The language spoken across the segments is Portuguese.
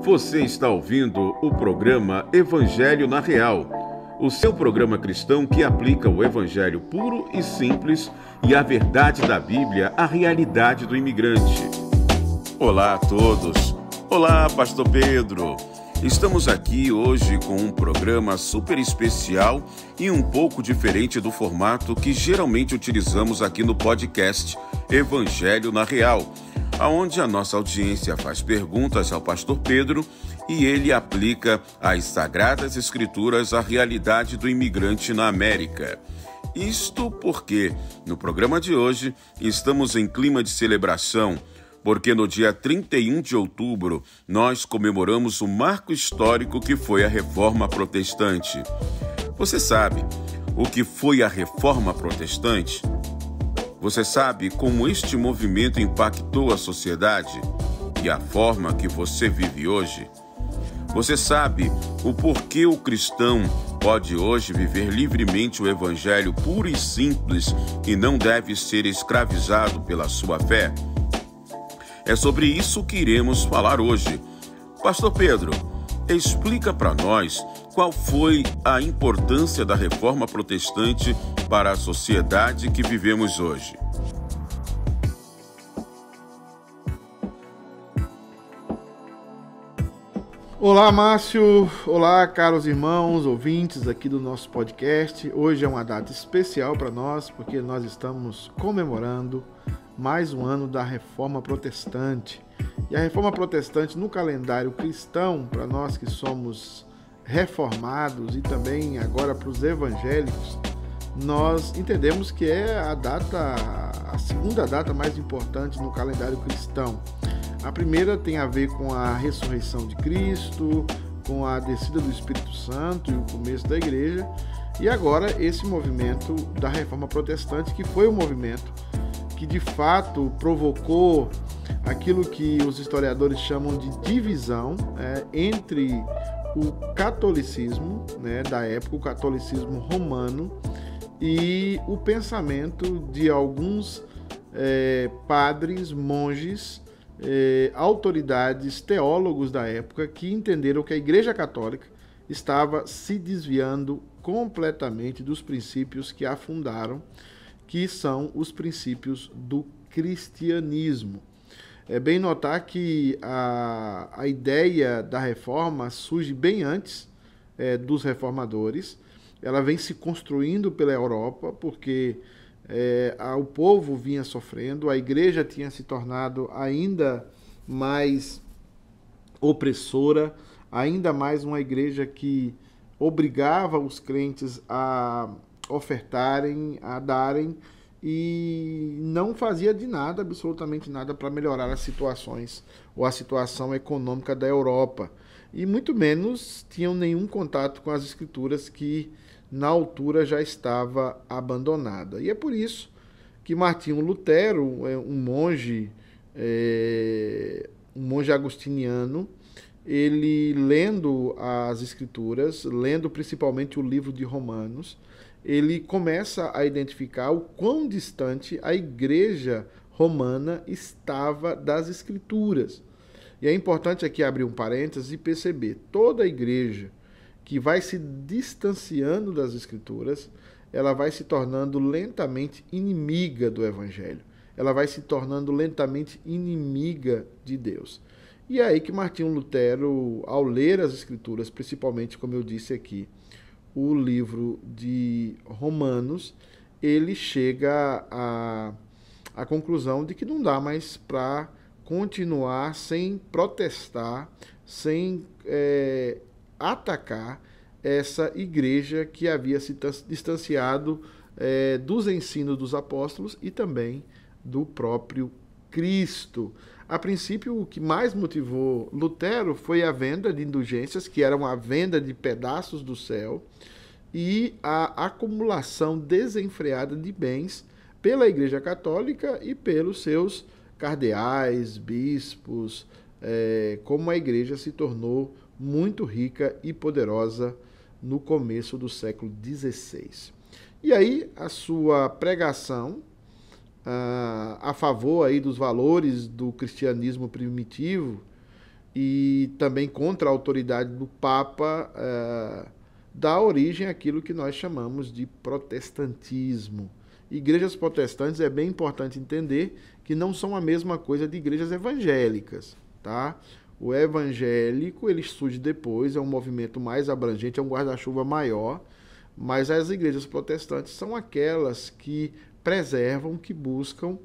Você está ouvindo o programa Evangelho na Real, o seu programa cristão que aplica o evangelho puro e simples e a verdade da Bíblia à realidade do imigrante. Olá a todos. Olá, Pastor Pedro. Estamos aqui hoje com um programa super especial e um pouco diferente do formato que geralmente utilizamos aqui no podcast Evangelho na Real, onde a nossa audiência faz perguntas ao Pastor Pedro e ele aplica as Sagradas Escrituras à realidade do imigrante na América. Isto porque, no programa de hoje, estamos em clima de celebração, porque no dia 31 de outubro nós comemoramos o marco histórico que foi a Reforma Protestante. Você sabe o que foi a Reforma Protestante? Você sabe como este movimento impactou a sociedade e a forma que você vive hoje? Você sabe o porquê o cristão pode hoje viver livremente o evangelho puro e simples e não deve ser escravizado pela sua fé? É sobre isso que iremos falar hoje. Pastor Pedro, explica para nós qual foi a importância da Reforma Protestante para a sociedade que vivemos hoje. Olá, Márcio. Olá, caros irmãos, ouvintes aqui do nosso podcast. Hoje é uma data especial para nós, porque nós estamos comemorando mais um ano da Reforma Protestante. E a Reforma Protestante no calendário cristão, para nós que somos reformados e também agora para os evangélicos, nós entendemos que é a segunda data mais importante no calendário cristão. A primeira tem a ver com a ressurreição de Cristo, com a descida do Espírito Santo e o começo da igreja. E agora esse movimento da Reforma Protestante, que foi um movimento que de fato provocou aquilo que os historiadores chamam de divisão entre o catolicismo da época, o catolicismo romano, e o pensamento de alguns padres, monges, autoridades, teólogos da época que entenderam que a Igreja Católica estava se desviando completamente dos princípios que a fundaram, que são os princípios do cristianismo. É bem notar que a ideia da reforma surge bem antes dos reformadores. Ela vem se construindo pela Europa, porque o povo vinha sofrendo, a igreja tinha se tornado ainda mais opressora, ainda mais uma igreja que obrigava os crentes a ofertarem, a darem, e não fazia de nada, absolutamente nada, para melhorar as situações ou a situação econômica da Europa. E muito menos tinham nenhum contato com as escrituras, que na altura já estava abandonada. E é por isso que Martinho Lutero, um monge agostiniano, ele, lendo as escrituras, lendo principalmente o livro de Romanos, ele começa a identificar o quão distante a igreja romana estava das escrituras. E é importante aqui abrir um parênteses e perceber, toda a igreja que vai se distanciando das escrituras, ela vai se tornando lentamente inimiga do evangelho. Ela vai se tornando lentamente inimiga de Deus. E é aí que Martinho Lutero, ao ler as escrituras, principalmente, como eu disse aqui, o livro de Romanos, ele chega à conclusão de que não dá mais para continuar sem protestar, sem atacar essa igreja que havia se distanciado dos ensinos dos apóstolos e também do próprio Cristo. A princípio, o que mais motivou Lutero foi a venda de indulgências, que era uma venda de pedaços do céu, e a acumulação desenfreada de bens pela Igreja Católica e pelos seus cardeais, bispos, como a igreja se tornou muito rica e poderosa no começo do século XVI. E aí a sua pregação a favor aí dos valores do cristianismo primitivo e também contra a autoridade do Papa, dá origem àquilo que nós chamamos de protestantismo. Igrejas protestantes, é bem importante entender que não são a mesma coisa de igrejas evangélicas, tá? O evangélico, ele surge depois, é um movimento mais abrangente, é um guarda-chuva maior, mas as igrejas protestantes são aquelas que preservam, que buscam,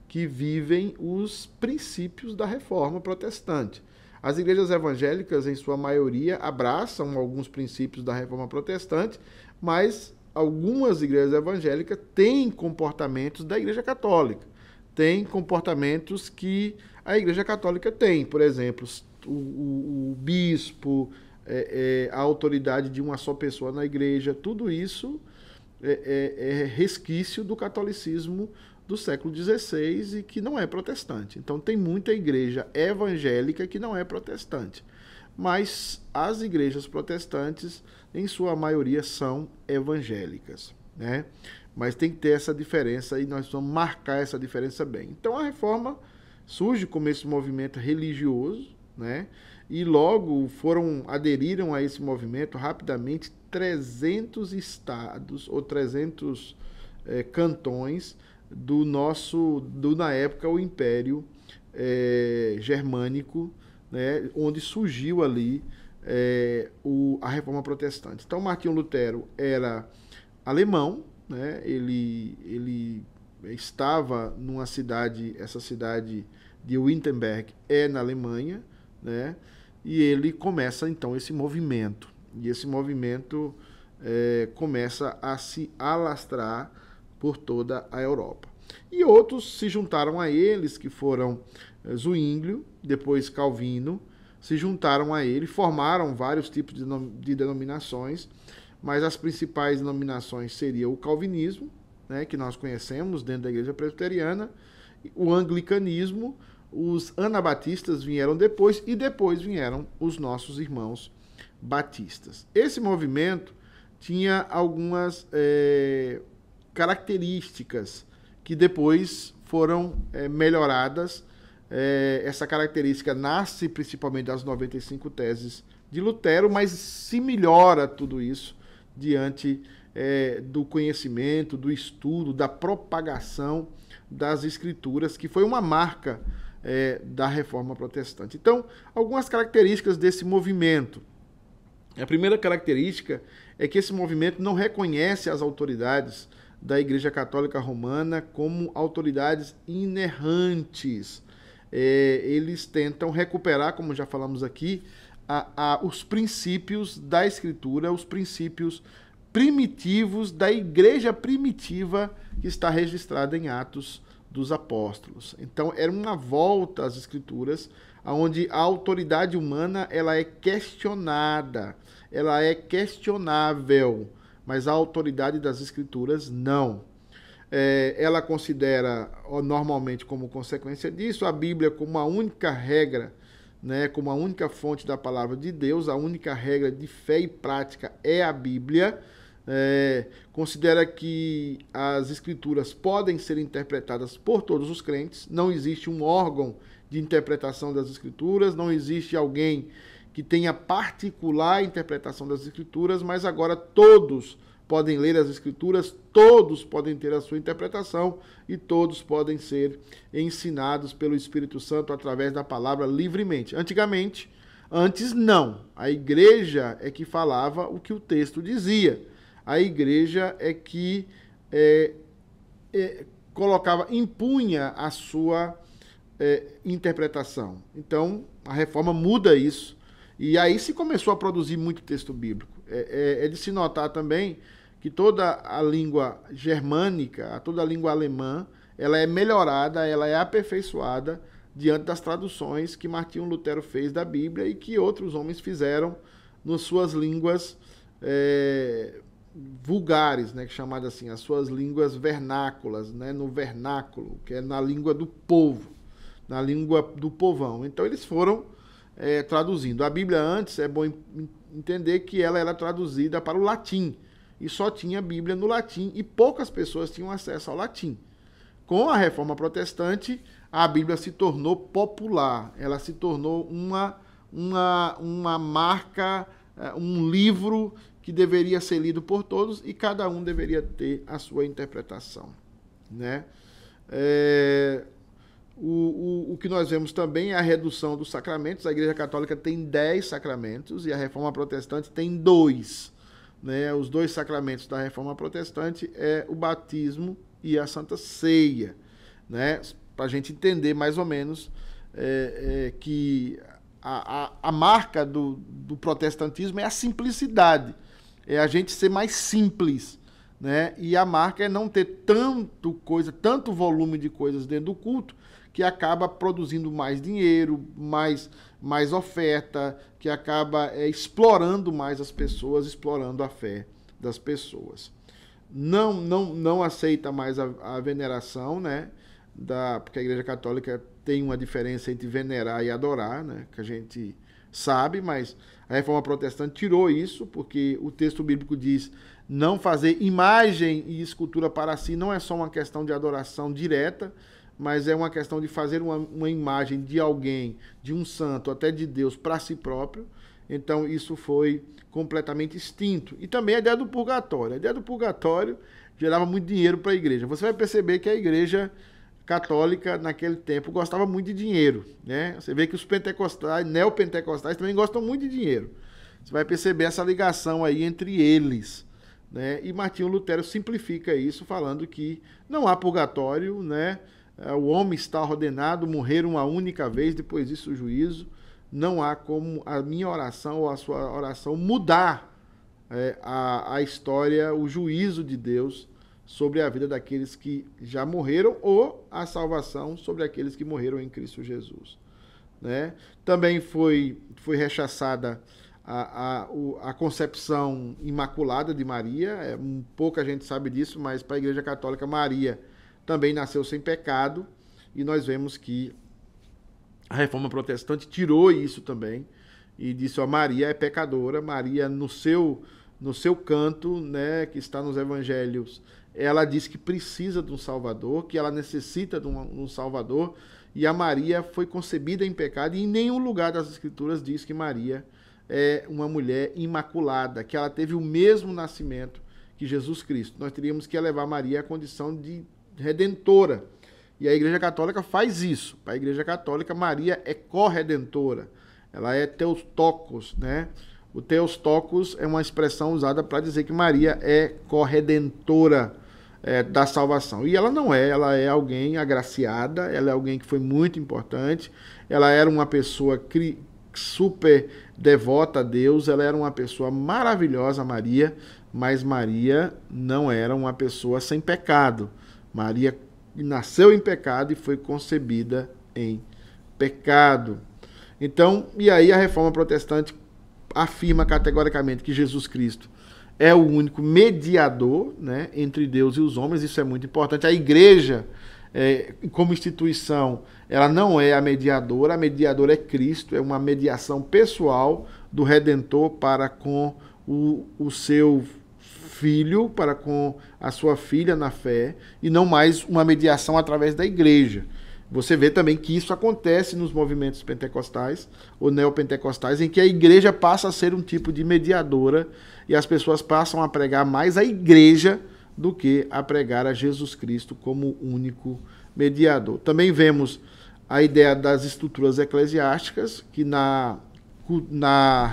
que vivem os princípios da reforma protestante. As igrejas evangélicas, em sua maioria, abraçam alguns princípios da reforma protestante, mas algumas igrejas evangélicas têm comportamentos da igreja católica, têm comportamentos que a igreja católica tem, por exemplo, o bispo, a autoridade de uma só pessoa na igreja, tudo isso é resquício do catolicismo do século XVI e que não é protestante. Então tem muita igreja evangélica que não é protestante, mas as igrejas protestantes, em sua maioria, são evangélicas, né? Mas tem que ter essa diferença e nós vamos marcar essa diferença bem. Então a reforma surge como esse movimento religioso, né? E logo aderiram a esse movimento rapidamente 300 estados ou 300 cantões na época, o Império Germânico, né, onde surgiu ali a Reforma Protestante. Então, Martinho Lutero era alemão, né, ele estava numa cidade, essa cidade de Wittenberg na Alemanha, né, e ele começa, então, esse movimento. E esse movimento começa a se alastrar por toda a Europa. E outros se juntaram a eles, que foram Zwinglio, depois Calvino, se juntaram a ele, formaram vários tipos de denominações, mas as principais denominações seriam o calvinismo, né, que nós conhecemos dentro da igreja presbiteriana, o anglicanismo, os anabatistas vieram depois, e depois vieram os nossos irmãos batistas. Esse movimento tinha algumas características que depois foram melhoradas. Essa característica nasce principalmente das 95 teses de Lutero, mas se melhora tudo isso diante do conhecimento, do estudo, da propagação das Escrituras, que foi uma marca da Reforma Protestante. Então, algumas características desse movimento. A primeira característica é que esse movimento não reconhece as autoridades da Igreja Católica Romana como autoridades inerrantes. Eles tentam recuperar, como já falamos aqui, os princípios da Escritura, os princípios primitivos da Igreja primitiva que está registrada em Atos dos Apóstolos. Então, era uma volta às Escrituras, onde a autoridade humana ela é questionada, ela é questionável, mas a autoridade das Escrituras não. Ela considera, normalmente, como consequência disso, a Bíblia como a única regra, né, como a única fonte da palavra de Deus, a única regra de fé e prática é a Bíblia. Considera que as Escrituras podem ser interpretadas por todos os crentes, não existe um órgão de interpretação das Escrituras, não existe alguém que tenha particular interpretação das Escrituras, mas agora todos podem ler as Escrituras, todos podem ter a sua interpretação e todos podem ser ensinados pelo Espírito Santo através da palavra livremente. Antes não. A igreja é que falava o que o texto dizia. A igreja é que impunha a sua interpretação. Então, a reforma muda isso. E aí se começou a produzir muito texto bíblico. É de se notar também que toda a língua germânica, toda a língua alemã, ela é melhorada, ela é aperfeiçoada diante das traduções que Martinho Lutero fez da Bíblia e que outros homens fizeram nas suas línguas vulgares, né, chamadas assim, as suas línguas vernáculas, né, no vernáculo, que é na língua do povo, na língua do povão. Então eles foram traduzindo. A Bíblia antes, é bom entender que ela era traduzida para o latim, e só tinha a Bíblia no latim, e poucas pessoas tinham acesso ao latim. Com a Reforma Protestante, a Bíblia se tornou popular, ela se tornou uma marca, um livro que deveria ser lido por todos e cada um deveria ter a sua interpretação, né? O que nós vemos também é a redução dos sacramentos. A Igreja Católica tem 10 sacramentos e a Reforma Protestante tem 2. Né? Os 2 sacramentos da Reforma Protestante é o batismo e a Santa Ceia. Né? Para a gente entender mais ou menos que a marca do protestantismo é a simplicidade, é a gente ser mais simples. Né? E a marca é não ter tanto volume de coisas dentro do culto, que acaba produzindo mais dinheiro, mais oferta, que acaba explorando mais as pessoas, explorando a fé das pessoas. Não aceita mais a veneração, né? Porque a Igreja Católica tem uma diferença entre venerar e adorar, né? Que a gente sabe, mas a Reforma Protestante tirou isso, porque o texto bíblico diz: não fazer imagem e escultura para si. Não é só uma questão de adoração direta, mas é uma questão de fazer uma imagem de alguém, de um santo, até de Deus, para si próprio. Então isso foi completamente extinto. E também a ideia do purgatório. A ideia do purgatório gerava muito dinheiro para a igreja. Você vai perceber que a Igreja Católica, naquele tempo, gostava muito de dinheiro. Né? Você vê que os pentecostais, neopentecostais, também gostam muito de dinheiro. Você vai perceber essa ligação aí entre eles. Né? E Martinho Lutero simplifica isso, falando que não há purgatório, né? O homem está ordenado morrer uma única vez, depois disso o juízo. Não há como a minha oração ou a sua oração mudar a história, o juízo de Deus sobre a vida daqueles que já morreram, ou a salvação sobre aqueles que morreram em Cristo Jesus. Né? Também foi rechaçada a concepção imaculada de Maria. Pouca gente sabe disso, mas para a Igreja Católica, Maria também nasceu sem pecado, e nós vemos que a Reforma Protestante tirou isso também e disse: Maria é pecadora. Maria, no seu canto, né, que está nos evangelhos, ela diz que precisa de um Salvador, que ela necessita de um Salvador, e a Maria foi concebida em pecado, e em nenhum lugar das Escrituras diz que Maria é uma mulher imaculada, que ela teve o mesmo nascimento que Jesus Cristo. Nós teríamos que elevar Maria à condição de redentora. E a Igreja Católica faz isso. Para a Igreja Católica, Maria é corredentora. Ela é Theotokos, né? O Theotokos é uma expressão usada para dizer que Maria é corredentora da salvação. E ela não é. Ela é alguém agraciada, ela é alguém que foi muito importante, ela era uma pessoa super devota a Deus, ela era uma pessoa maravilhosa, Maria, mas Maria não era uma pessoa sem pecado. Maria nasceu em pecado e foi concebida em pecado. Então, e aí a Reforma Protestante afirma categoricamente que Jesus Cristo é o único mediador, né, entre Deus e os homens. Isso é muito importante. A Igreja, como instituição, ela não é a mediadora é Cristo, é uma mediação pessoal do Redentor para com o seu filho, para com a sua filha na fé, e não mais uma mediação através da igreja. Você vê também que isso acontece nos movimentos pentecostais ou neopentecostais, em que a igreja passa a ser um tipo de mediadora e as pessoas passam a pregar mais a igreja do que a pregar a Jesus Cristo como único mediador. Também vemos a ideia das estruturas eclesiásticas, que na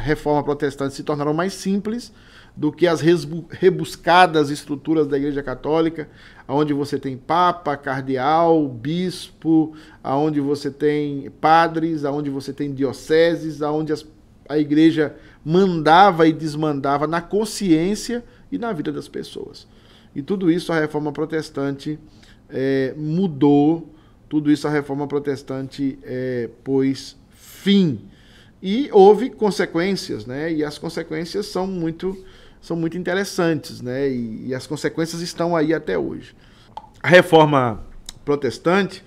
Reforma Protestante se tornaram mais simples do que as rebuscadas estruturas da Igreja Católica, onde você tem papa, cardeal, bispo, onde você tem padres, onde você tem dioceses, onde a Igreja mandava e desmandava na consciência e na vida das pessoas. E tudo isso a Reforma Protestante mudou, tudo isso a Reforma Protestante pôs fim. E houve consequências, né? E as consequências são muito interessantes, né? E as consequências estão aí até hoje. A Reforma Protestante,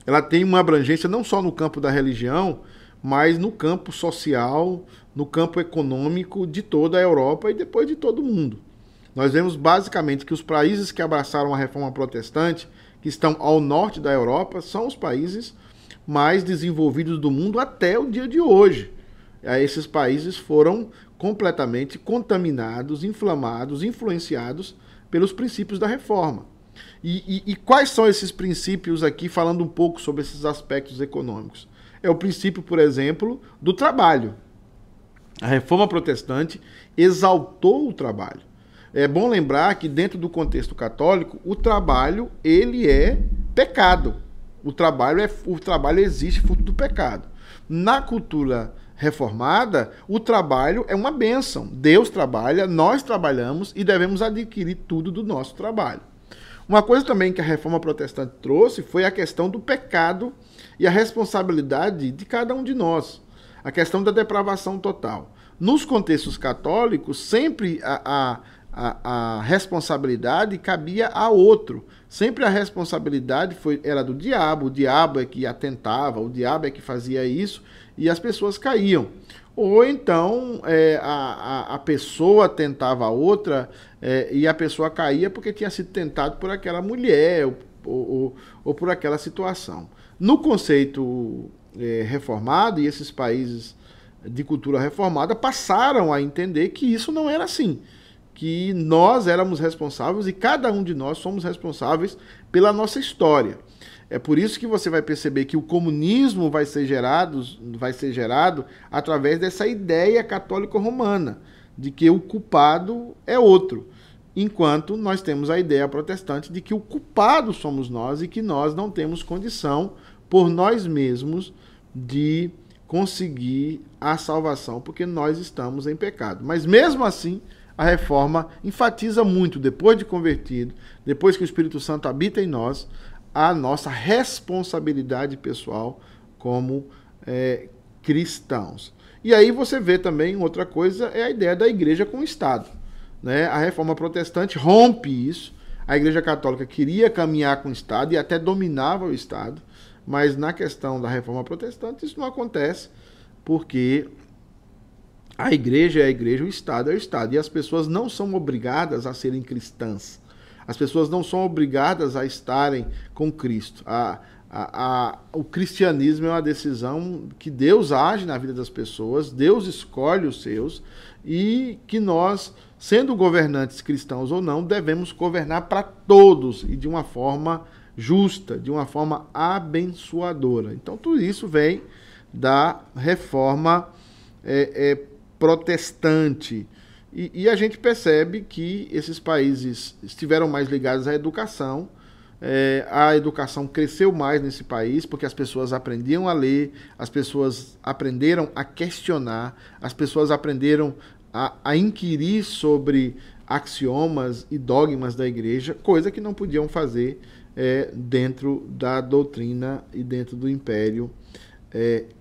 ela tem uma abrangência não só no campo da religião, mas no campo social, no campo econômico de toda a Europa e depois de todo o mundo. Nós vemos basicamente que os países que abraçaram a Reforma Protestante, que estão ao norte da Europa, são os países mais desenvolvidos do mundo até o dia de hoje. esses países foram completamente contaminados, inflamados, influenciados pelos princípios da reforma. E quais são esses princípios aqui, falando um pouco sobre esses aspectos econômicos? É o princípio, por exemplo, do trabalho. A reforma protestante exaltou o trabalho. É bom lembrar que dentro do contexto católico, o trabalho ele é pecado. O trabalho existe fruto do pecado. Na cultura reformada, o trabalho é uma bênção. Deus trabalha, nós trabalhamos e devemos adquirir tudo do nosso trabalho. Uma coisa também que a reforma protestante trouxe foi a questão do pecado e a responsabilidade de cada um de nós. A questão da depravação total. Nos contextos católicos, sempre a responsabilidade cabia a outro. Sempre a responsabilidade era do diabo. O diabo é que atentava, o diabo é que fazia isso e as pessoas caíam. Ou então a pessoa tentava a outra e a pessoa caía porque tinha sido tentado por aquela mulher ou por aquela situação. No conceito reformado, e esses países de cultura reformada passaram a entender que isso não era assim. Que nós éramos responsáveis e cada um de nós somos responsáveis pela nossa história. É por isso que você vai perceber que o comunismo vai ser gerado através dessa ideia católico-romana, de que o culpado é outro, enquanto nós temos a ideia protestante de que o culpado somos nós e que nós não temos condição por nós mesmos de conseguir a salvação, porque nós estamos em pecado. Mas mesmo assim, a reforma enfatiza muito, depois de convertido, depois que o Espírito Santo habita em nós, a nossa responsabilidade pessoal como cristãos. E aí você vê também outra coisa, é a ideia da igreja com o Estado. Né? A reforma protestante rompe isso. A igreja católica queria caminhar com o Estado e até dominava o Estado, mas na questão da reforma protestante isso não acontece, porque a igreja é a igreja, o Estado é o Estado. E as pessoas não são obrigadas a serem cristãs. As pessoas não são obrigadas a estarem com Cristo. O cristianismo é uma decisão que Deus age na vida das pessoas, Deus escolhe os seus, e que nós, sendo governantes cristãos ou não, devemos governar para todos e de uma forma justa, de uma forma abençoadora. Então tudo isso vem da reforma protestante. E a gente percebe que esses países estiveram mais ligados à educação. A educação cresceu mais nesse país porque as pessoas aprendiam a ler, as pessoas aprenderam a questionar, as pessoas aprenderam a inquirir sobre axiomas e dogmas da igreja, coisa que não podiam fazer dentro da doutrina e dentro do Império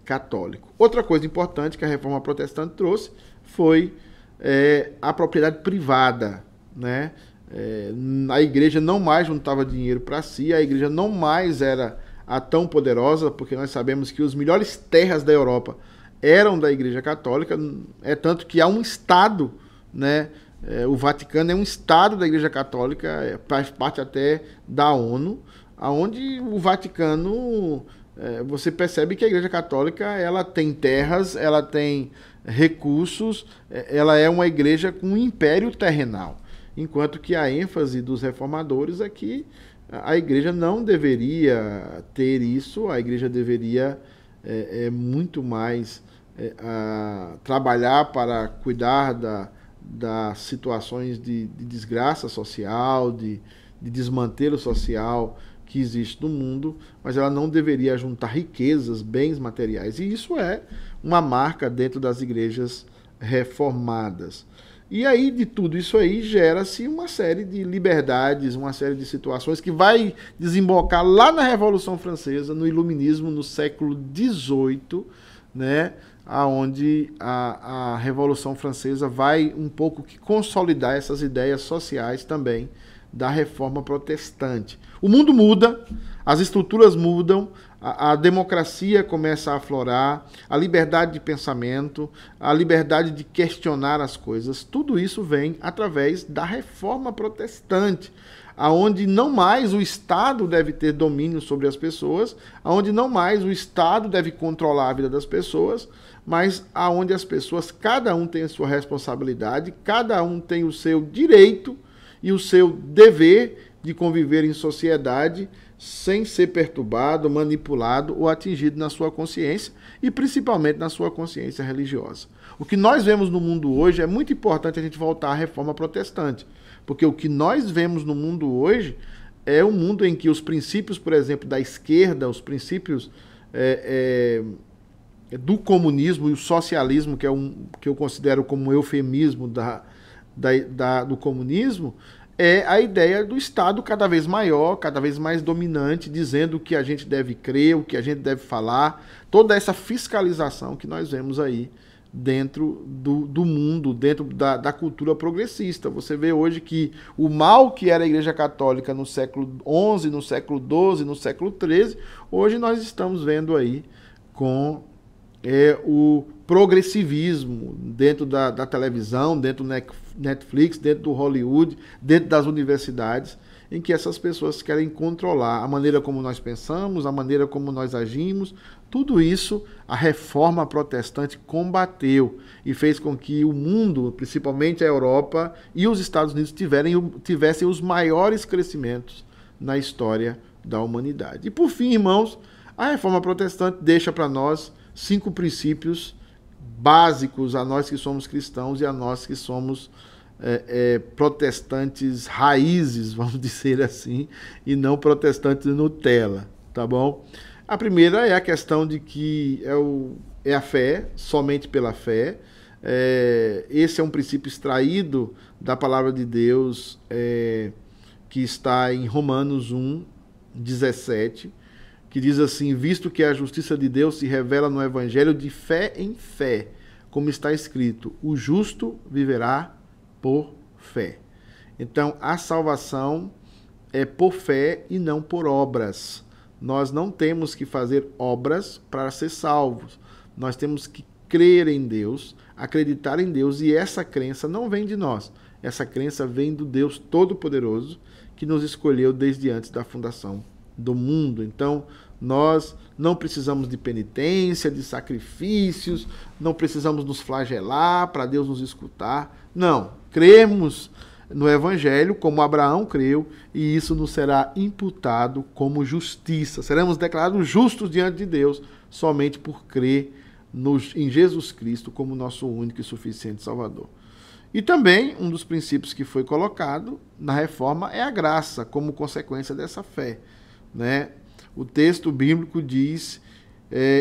Católico. Outra coisa importante que a reforma protestante trouxe foi a propriedade privada, né? A igreja não mais juntava dinheiro para si, a igreja não mais era a tão poderosa, porque nós sabemos que as melhores terras da Europa eram da igreja católica, tanto que há um Estado, né? O Vaticano é um Estado da igreja católica, faz parte até da ONU, onde o Vaticano, você percebe que a igreja católica ela tem terras, ela tem recursos, ela é uma igreja com um império terrenal, enquanto que a ênfase dos reformadores é que a igreja não deveria ter isso, a igreja deveria muito mais trabalhar para cuidar das situações de desgraça social, de desmantelo social que existe no mundo, mas ela não deveria juntar riquezas, bens materiais. E isso é uma marca dentro das igrejas reformadas. E aí, de tudo isso aí, gera-se uma série de liberdades, uma série de situações que vai desembocar lá na Revolução Francesa, no Iluminismo, no século XVIII, né, onde a Revolução Francesa vai um pouco que consolidar essas ideias sociais também da Reforma Protestante. O mundo muda, as estruturas mudam, a democracia começa a aflorar, a liberdade de pensamento, a liberdade de questionar as coisas, tudo isso vem através da Reforma Protestante, aonde não mais o Estado deve ter domínio sobre as pessoas, aonde não mais o Estado deve controlar a vida das pessoas, mas aonde as pessoas, cada um tem a sua responsabilidade, cada um tem o seu direito e o seu dever de conviver em sociedade sem ser perturbado, manipulado ou atingido na sua consciência e principalmente na sua consciência religiosa. O que nós vemos no mundo hoje é muito importante a gente voltar à Reforma Protestante, porque o que nós vemos no mundo hoje é um mundo em que os princípios, por exemplo, da esquerda, os princípios do comunismo e o socialismo, que eu considero como um eufemismo do comunismo, é a ideia do Estado cada vez maior, cada vez mais dominante, dizendo o que a gente deve crer, o que a gente deve falar, toda essa fiscalização que nós vemos aí dentro do mundo, dentro da cultura progressista. Você vê hoje que o mal que era a Igreja Católica no século XI, no século XII, no século XIII, hoje nós estamos vendo aí com o progressivismo dentro da televisão, dentro do Netflix, dentro do Hollywood, dentro das universidades, em que essas pessoas querem controlar a maneira como nós pensamos, a maneira como nós agimos. Tudo isso a Reforma Protestante combateu e fez com que o mundo, principalmente a Europa e os Estados Unidos, tivessem os maiores crescimentos na história da humanidade. E por fim, irmãos, a Reforma Protestante deixa para nós 5 princípios básicos a nós que somos cristãos e a nós que somos protestantes raízes, vamos dizer assim, e não protestantes Nutella, tá bom? A primeira é a questão de que é a fé, somente pela fé. Esse é um princípio extraído da palavra de Deus, que está em Romanos 1:17, que diz assim: visto que a justiça de Deus se revela no Evangelho de fé em fé, como está escrito, o justo viverá por fé. Então, a salvação é por fé e não por obras. Nós não temos que fazer obras para ser salvos. Nós temos que crer em Deus, acreditar em Deus, e essa crença não vem de nós. Essa crença vem do Deus Todo-Poderoso, que nos escolheu desde antes da fundação do mundo. Então, nós não precisamos de penitência, de sacrifícios, não precisamos nos flagelar para Deus nos escutar. Não, cremos no Evangelho como Abraão creu, e isso nos será imputado como justiça. Seremos declarados justos diante de Deus somente por crer em Jesus Cristo como nosso único e suficiente Salvador. E também um dos princípios que foi colocado na reforma é a graça, como consequência dessa fé, né? O texto bíblico diz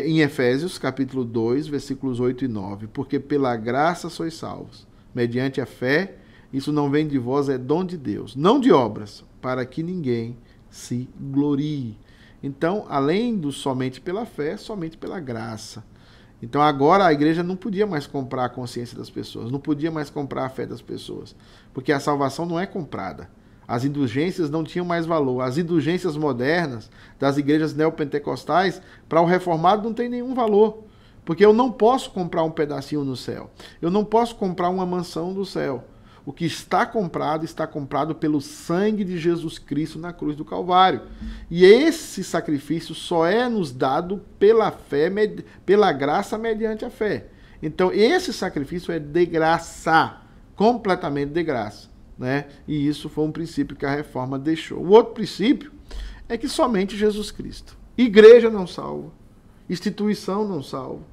em Efésios, capítulo 2, versículos 8 e 9, porque pela graça sois salvos, mediante a fé, isso não vem de vós, é dom de Deus, não de obras, para que ninguém se glorie. Então, além do somente pela fé, somente pela graça. Então agora a igreja não podia mais comprar a consciência das pessoas, não podia mais comprar a fé das pessoas, porque a salvação não é comprada. As indulgências não tinham mais valor. As indulgências modernas das igrejas neopentecostais, para o reformado não tem nenhum valor, porque eu não posso comprar um pedacinho no céu. Eu não posso comprar uma mansão do céu. O que está comprado pelo sangue de Jesus Cristo na cruz do Calvário. E esse sacrifício só é nos dado pela fé, pela graça mediante a fé. Então esse sacrifício é de graça, completamente de graça, né? E isso foi um princípio que a reforma deixou. O outro princípio é que somente Jesus Cristo. Igreja não salva, instituição não salva.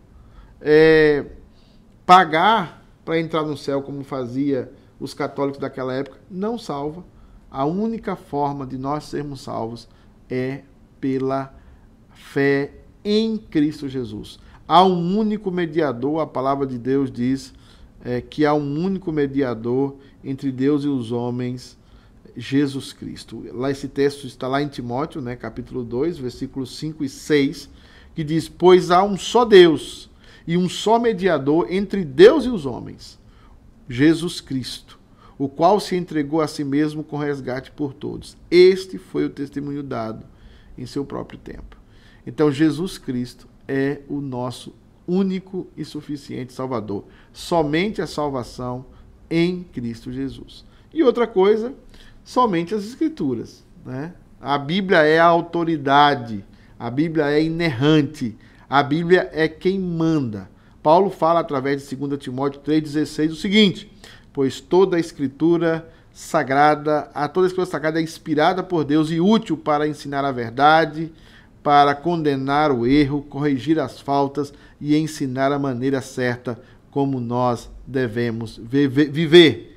Pagar para entrar no céu, como fazia os católicos daquela época, não salva. A única forma de nós sermos salvos é pela fé em Cristo Jesus. Há um único mediador, a palavra de Deus diz que há um único mediador entre Deus e os homens, Jesus Cristo. Lá esse texto está lá em Timóteo, né, capítulo 2, versículos 5 e 6, que diz: pois há um só Deus e um só mediador entre Deus e os homens, Jesus Cristo, o qual se entregou a si mesmo com resgate por todos. Este foi o testemunho dado em seu próprio tempo. Então, Jesus Cristo é o nosso único e suficiente Salvador. Somente a salvação em Cristo Jesus. E outra coisa, somente as Escrituras, né? A Bíblia é a autoridade, a Bíblia é inerrante, a Bíblia é quem manda. Paulo fala através de 2 Timóteo 3,16 o seguinte: pois toda a Escritura sagrada é inspirada por Deus e útil para ensinar a verdade, para condenar o erro, corrigir as faltas e ensinar a maneira certa como nós devemos viver.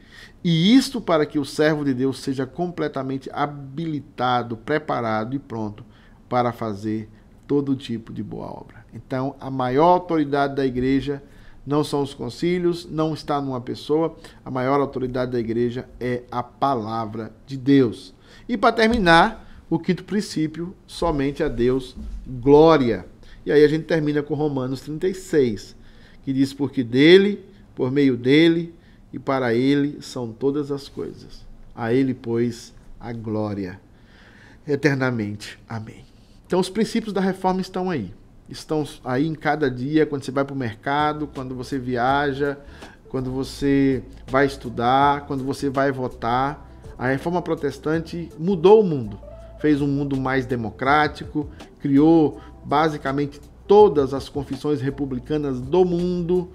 E isto para que o servo de Deus seja completamente habilitado, preparado e pronto para fazer todo tipo de boa obra. Então, a maior autoridade da igreja não são os concílios, não está numa pessoa. A maior autoridade da igreja é a palavra de Deus. E para terminar, o quinto princípio, somente a Deus glória. E aí a gente termina com Romanos 36, que diz: porque dele, por meio dele e para ele são todas as coisas. A ele, pois, a glória eternamente. Amém. Então os princípios da reforma estão aí. Estão aí em cada dia, quando você vai para o mercado, quando você viaja, quando você vai estudar, quando você vai votar. A reforma protestante mudou o mundo. Fez um mundo mais democrático, criou basicamente todas as confissões republicanas do mundo,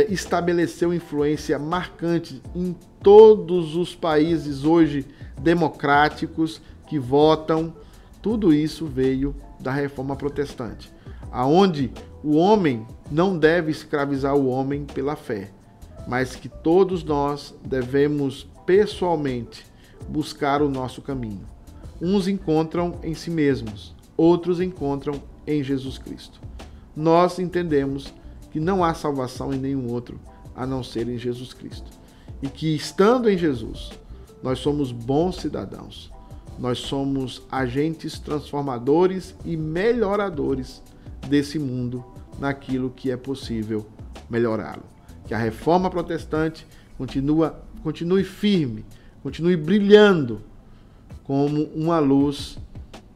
estabeleceu influência marcante em todos os países hoje democráticos que votam. Tudo isso veio da reforma protestante, aonde o homem não deve escravizar o homem pela fé, mas que todos nós devemos pessoalmente buscar o nosso caminho. Uns encontram em si mesmos, outros encontram em Jesus Cristo. Nós entendemos que não há salvação em nenhum outro a não ser em Jesus Cristo. E que, estando em Jesus, nós somos bons cidadãos. Nós somos agentes transformadores e melhoradores desse mundo naquilo que é possível melhorá-lo. Que a reforma protestante continue firme, continue brilhando como uma luz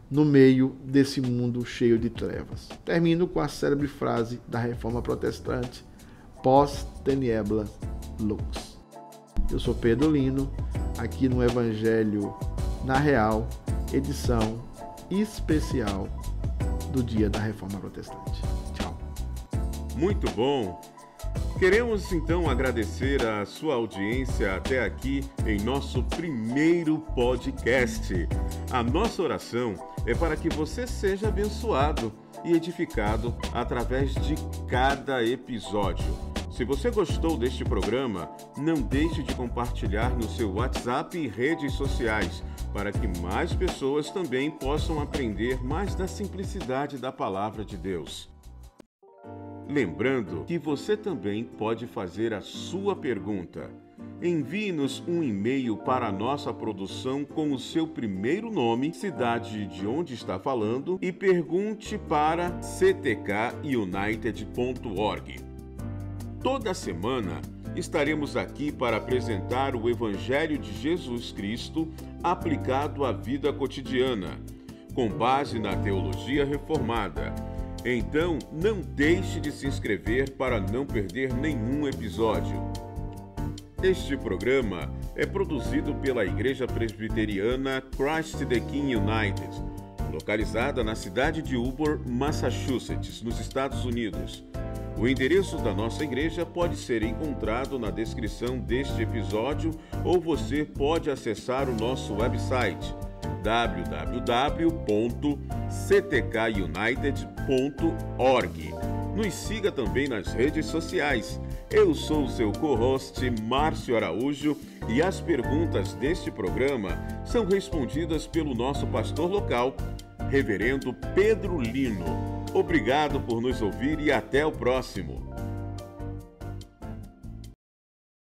no meio desse mundo cheio de trevas. Termino com a célebre frase da reforma protestante: pós teniebla lux. Eu sou Pedro Lino, aqui no Evangelho na Real, edição especial do Dia da Reforma Protestante. Tchau. Muito bom! Queremos então agradecer a sua audiência até aqui em nosso primeiro podcast. A nossa oração é para que você seja abençoado e edificado através de cada episódio. Se você gostou deste programa, não deixe de compartilhar no seu WhatsApp e redes sociais, para que mais pessoas também possam aprender mais da simplicidade da Palavra de Deus. Lembrando que você também pode fazer a sua pergunta. Envie-nos um e-mail para a nossa produção com o seu primeiro nome, cidade de onde está falando e pergunte para ctkunited.org. Toda semana estaremos aqui para apresentar o Evangelho de Jesus Cristo aplicado à vida cotidiana, com base na teologia reformada. Então, não deixe de se inscrever para não perder nenhum episódio. Este programa é produzido pela Igreja Presbiteriana Christ the King United, localizada na cidade de Ubor, Massachusetts, nos Estados Unidos. O endereço da nossa igreja pode ser encontrado na descrição deste episódio ou você pode acessar o nosso website www.ctkunited.org. Nos siga também nas redes sociais. Eu sou o seu co-host Márcio Araújo e as perguntas deste programa são respondidas pelo nosso pastor local, Reverendo Pedro Lino. Obrigado por nos ouvir e até o próximo.